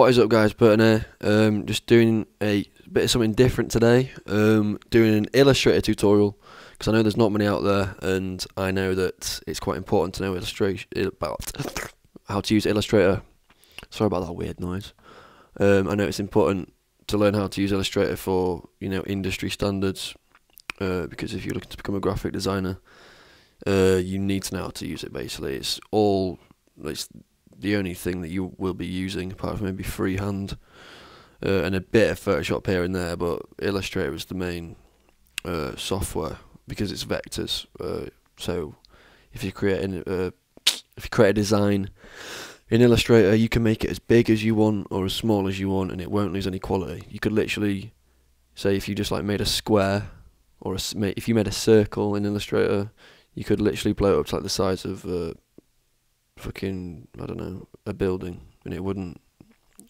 What is up, guys? Burton here. Just doing a bit of something different today. Doing an Illustrator tutorial because I know there's not many out there, and I know that it's quite important to know about how to use Illustrator. Sorry about that weird noise. I know it's important to learn how to use Illustrator for industry standards, because if you're looking to become a graphic designer, you need to know how to use it. Basically, it's the only thing that you will be using, apart from maybe freehand and a bit of Photoshop here and there. But Illustrator is the main software because it's vectors. So if you create a design in Illustrator, you can make it as big as you want or as small as you want, and it won't lose any quality. You could literally say, if you just made a square, or if you made a circle in Illustrator, you could literally blow it up to the size of fucking, I don't know, a building, and it wouldn't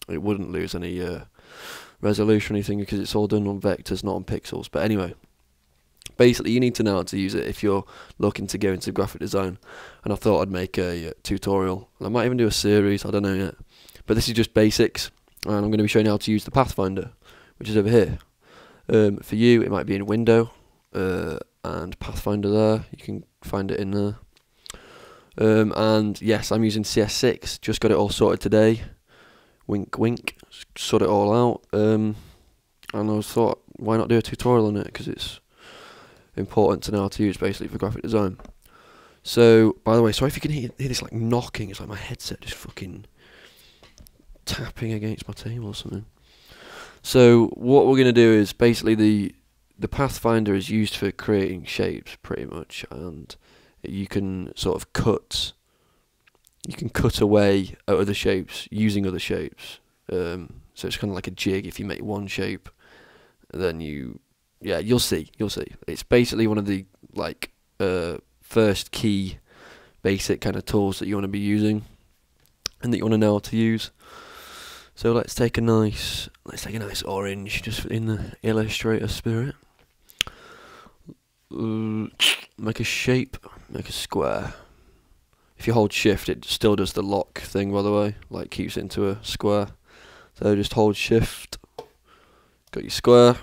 lose any resolution or anything, because it's all done on vectors, not on pixels. But anyway, basically you need to know how to use it if you're looking to go into graphic design, and I thought I'd make a tutorial. I might even do a series, I don't know yet, but this is just basics, and I'm going to be showing you how to use the Pathfinder, which is over here. For you, it might be in Window, and Pathfinder there, you can find it in there. And yes, I'm using CS6, just got it all sorted today, wink wink, sort it all out, and I thought, why not do a tutorial on it, because it's important to know how to use, basically, for graphic design. So, by the way, sorry if you can hear this knocking, it's like my headset just fucking tapping against my table or something. So what we're going to do is, basically, the Pathfinder is used for creating shapes, pretty much, and you can sort of cut away at other shapes using other shapes. So it's kind of like a jig. If you make one shape, then you'll see. It's basically one of the first key basic kind of tools that you want to be using and that you want to know how to use. So let's take a nice orange, just in the Illustrator spirit. Make a shape, make a square. If you hold shift, it still does the lock thing, by the way, keeps it into a square. So just hold shift, got your square,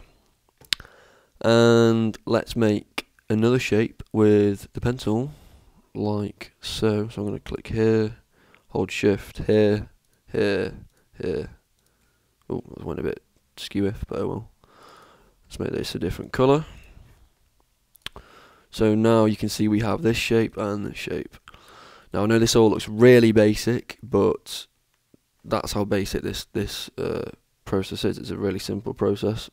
and let's make another shape with the pencil, like so. So I'm going to click here, hold shift, here. Oh, that went a bit skew, but oh well. Let's make this a different colour. So now you can see we have this shape and this shape. Now I know this all looks really basic, but that's how basic this process is. It's a really simple process.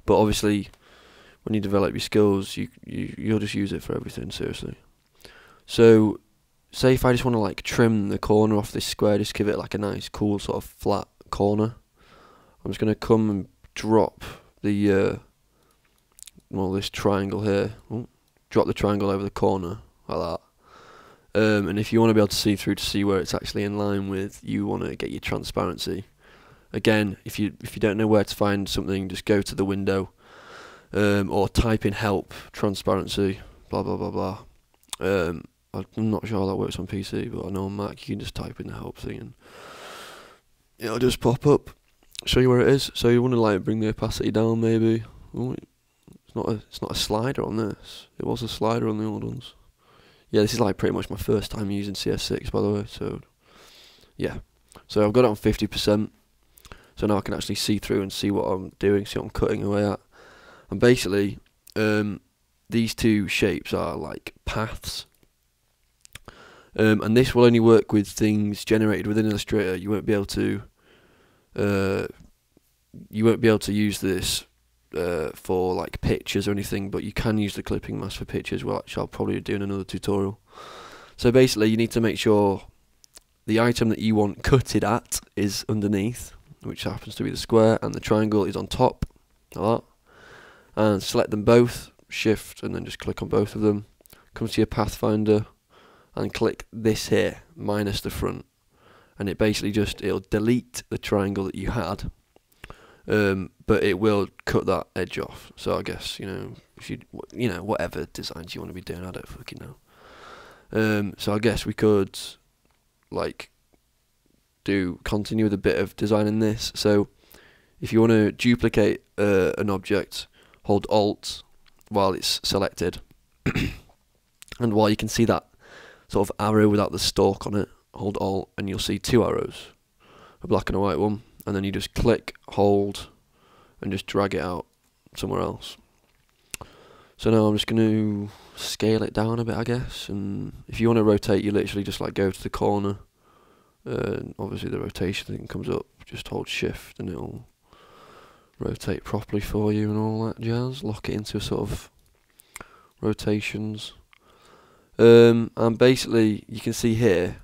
But obviously, when you develop your skills, you'll just use it for everything, seriously. So, say if I just want to trim the corner off this square, just give it a nice, cool sort of flat corner. I'm just going to come and drop the this triangle here. Ooh, drop the triangle over the corner like that. And if you want to be able to see through to see where it's actually in line with, you want to get your transparency. Again, if you don't know where to find something, just go to the window, or type in help transparency blah blah blah blah. I'm not sure how that works on PC, but I know on Mac you can just type in the help thing and it'll just pop up, show you where it is. So you want to bring the opacity down, maybe. Ooh, it's not a slider on this. It was a slider on the old ones. Yeah, this is pretty much my first time using CS6, by the way. So yeah, so I've got it on 50%. So now I can actually see through and see what I'm doing, see what I'm cutting away at. And basically, these two shapes are like paths. And this will only work with things generated within Illustrator. You won't be able to use this for pictures or anything, but you can use the clipping mask for pictures, which I'll probably do in another tutorial. So basically, you need to make sure the item that you want cutted at is underneath, which happens to be the square, and the triangle is on top, like that. And select them both, shift, and then just click on both of them. Come to your Pathfinder and click this here, minus the front, and it basically it'll delete the triangle that you had, but it will cut that edge off. So I guess if whatever designs you want to be doing, I don't fucking know. So I guess we could continue with a bit of designing this. So if you want to duplicate an object, hold Alt while it's selected, and while you can see that sort of arrow without the stalk on it, hold Alt and you'll see 2 arrows, a black and a white one, and then you just click, hold, and just drag it out somewhere else. So now I'm just going to scale it down a bit, I guess, and if you want to rotate, you literally just like go to the corner, obviously the rotation thing comes up, just hold shift and it'll rotate properly for you and all that jazz, lock it into sort of rotations. And basically you can see here,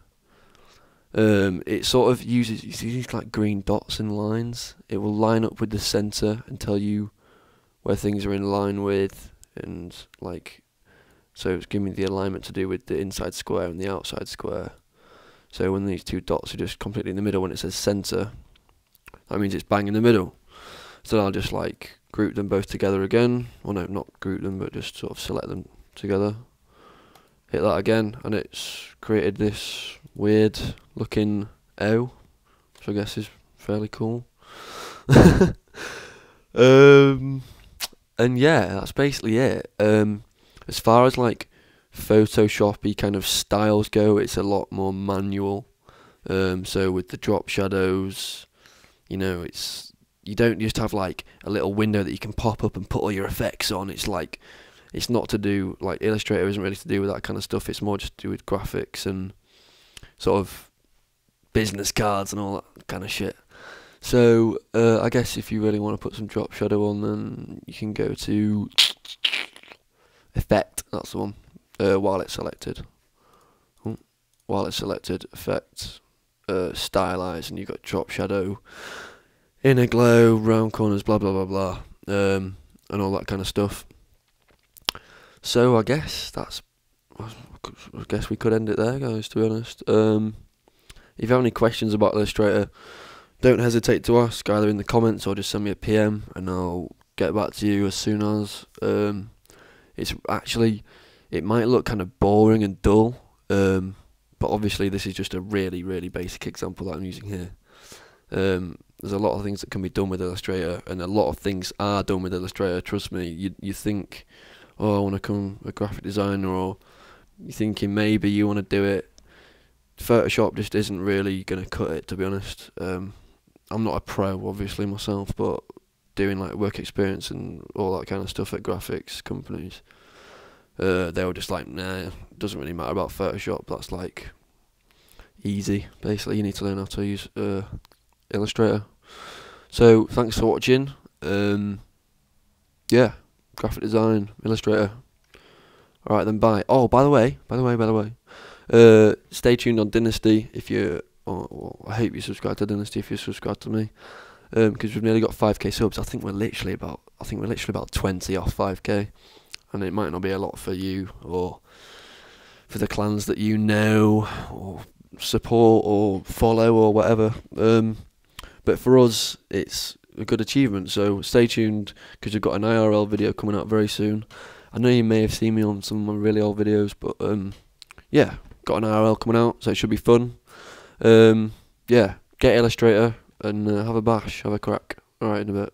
it sort of uses, you see these like green dots and lines, it will line up with the center and tell you where things are in line with, and like, so it's giving me the alignment to do with the inside square and the outside square. So when these 2 dots are just completely in the middle, when it says center, that means it's bang in the middle. So I'll just like group them both together again, or no, not group them, but just sort of select them together. Hit that again, and it's created this weird looking O, which I guess is fairly cool. And yeah, that's basically it. As far as like Photoshop-y kind of styles go, it's a lot more manual. So with the drop shadows, you know, you don't just have like a little window that you can pop up and put all your effects on. It's like, it's not to do, like Illustrator isn't really to do with that kind of stuff. It's more just to do with graphics and sort of business cards and all that kind of shit. So I guess if you really want to put some drop shadow on, then you can go to Effect, that's the one, while it's selected. While it's selected, Effect, Stylize, and you've got drop shadow, inner glow, round corners, blah blah blah blah, and all that kind of stuff. So I guess we could end it there, guys, to be honest. If you have any questions about Illustrator, don't hesitate to ask, either in the comments or just send me a PM and I'll get back to you as soon as. It's actually, it might look kind of boring and dull, but obviously this is just a really, really basic example that I'm using here. There's a lot of things that can be done with Illustrator, and a lot of things are done with Illustrator, trust me. You think, oh, I want to become a graphic designer, or you're thinking maybe you want to do it. Photoshop just isn't really going to cut it, to be honest. I'm not a pro, obviously, myself, but doing like work experience and all that kind of stuff at graphics companies, they were just like, nah, it doesn't really matter about Photoshop, that's like easy. Basically, you need to learn how to use Illustrator. So thanks for watching. Yeah, graphic design, Illustrator. Alright then, bye. Oh, by the way, stay tuned on Dynasty if you, I hope you subscribe to Dynasty if you subscribe to me, because we've nearly got 5k subs. I think we're literally about 20 off 5k, and it might not be a lot for you or for the clans that you know or support or follow or whatever. But for us, it's a good achievement. So stay tuned, because we've got an IRL video coming out very soon. I know you may have seen me on some of my really old videos, but yeah, got an IRL coming out, so it should be fun. Yeah, get Illustrator and have a bash, have a crack. Alright, in a bit.